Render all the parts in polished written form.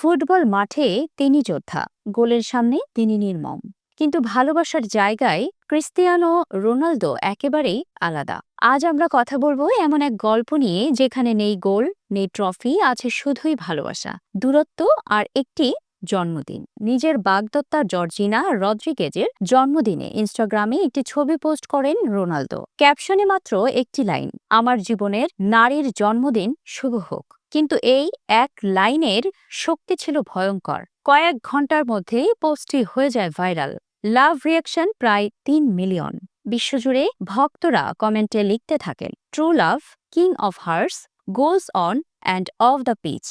Football মাঠে তিনি যোদ্ধা, গোলের সামনে তিনি নির্মম। কিন্তু ভালোবাসার জায়গায় ক্রিস্তিয়ানো রোনালদো একেবারেই আলাদা। আজ আমরা কথা বলবো এমন এক গল্প নিয়ে যেখানে নেই গোল, নেই ট্রফি, আছে শুধুই ভালোবাসা, দূরত্ব আর একটি জন্মদিন। নিজের বাগদত্তা জর্জিনা রদ্রিগেজের জন্মদিনে ইনস্টাগ্রামে একটি ছবি পোস্ট করেন রোনালদো। ক্যাপশনে মাত্র একটি লাইন, আমার জীবনের নারীর জন্মদিন শুভ হোক। কিন্তু এই এক লাইনের শক্তি ছিল ভয়ঙ্কর। কয়েক ঘন্টার মধ্যেই পোস্টটি হয়ে যায় ভাইরাল। লাভ রিয়াকশন প্রায় ৩ মিলিয়ন। বিশ্বজুড়ে ভক্তরা কমেন্টে লিখতে থাকেন, true love, king of hearts, goes on and off the pitch.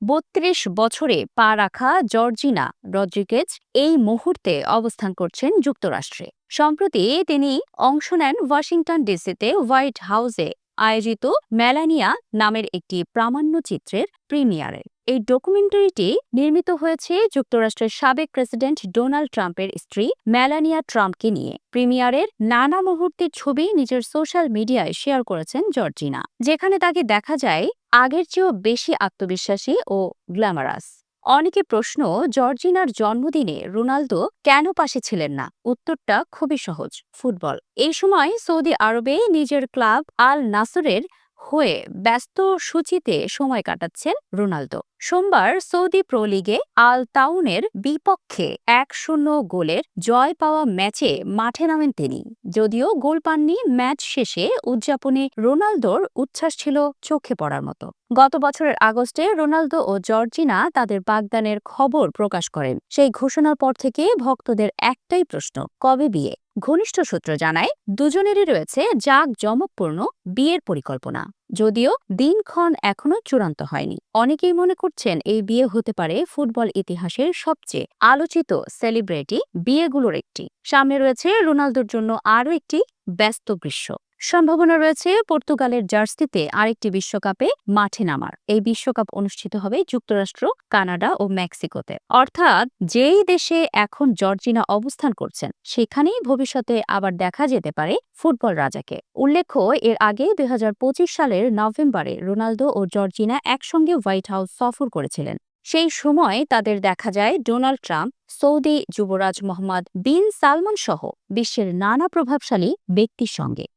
৩২ বছরে পা রাখা জর্জিনা রদ্রিগেজ এই মুহূর্তে অবস্থান করছেন যুক্তরাষ্ট্রে। সম্প্রতি তিনি অংশ নেন ওয়াশিংটন ডিসিতে হোয়াইট হাউসে আয়োজিত মেলানিয়া নামের একটি প্রামাণ্যচিত্রের প্রিমিয়ারে। এই ডকুমেন্টারিটি নির্মিত হয়েছে যুক্তরাষ্ট্রের সাবেক প্রেসিডেন্ট ডোনাল্ড ট্রাম্পের স্ত্রী মেলানিয়া ট্রাম্পকে নিয়ে। প্রিমিয়ারের নানা মুহূর্তের ছবি নিজের সোশ্যাল মিডিয়ায় শেয়ার করেছেন জর্জিনা, যেখানে তাকে দেখা যায় আগের চেয়েও বেশি আত্মবিশ্বাসী ও গ্ল্যামারাস। অনেকে প্রশ্ন, জর্জিনার জন্মদিনে রোনালদো কেন পাশে ছিলেন না? উত্তরটা খুবই সহজ, ফুটবল। এই সময় সৌদি আরবে নিজের ক্লাব আল নাসরের হয়ে ব্যস্ত সূচিতে সময় কাটাচ্ছেন রোনালদো। সোমবার সৌদি প্রো লিগে আল তাউনের বিপক্ষে ১-০ গোলের জয় পাওয়া ম্যাচে মাঠে নামেন তিনি। যদিও গোল পাননি, ম্যাচ শেষে উদযাপনে রোনালদোর উচ্ছ্বাস ছিল চোখে পড়ার মতো। গত বছরের আগস্টে রোনালদো ও জর্জিনা তাদের বাগদানের খবর প্রকাশ করেন। সেই ঘোষণার পর থেকে ভক্তদের একটাই প্রশ্ন, কবে বিয়ে? ঘনিষ্ঠ সূত্র জানায়, দুজনেরই রয়েছে জাঁকজমকপূর্ণ বিয়ের পরিকল্পনা, যদিও দিনক্ষণ এখনো চূড়ান্ত হয়নি। অনেকেই মনে করছেন এই বিয়ে হতে পারে ফুটবল ইতিহাসের সবচেয়ে আলোচিত সেলিব্রিটি বিয়েগুলোর একটি। সামনে রয়েছে রোনালদোর জন্য আরও একটি ব্যস্ত গ্রীষ্ম। সম্ভাবনা রয়েছে পর্তুগালের জার্সিতে আরেকটি বিশ্বকাপে মাঠে নামার। এই বিশ্বকাপ অনুষ্ঠিত হবে যুক্তরাষ্ট্র, কানাডা ও মেক্সিকোতে। অর্থাৎ যেই দেশে এখন জর্জিনা অবস্থান করছেন সেখানেই ভবিষ্যতে আবার দেখা যেতে পারে ফুটবল রাজাকে। উল্লেখ্য, এর আগে ২০২৫ সালের নভেম্বরে রোনালদো ও জর্জিনা একসঙ্গে হোয়াইট হাউস সফর করেছিলেন। সেই সময় তাদের দেখা যায় ডোনাল্ড ট্রাম্প, সৌদি যুবরাজ মোহাম্মদ বিন সালমান সহ বিশ্বের নানা প্রভাবশালী ব্যক্তির সঙ্গে।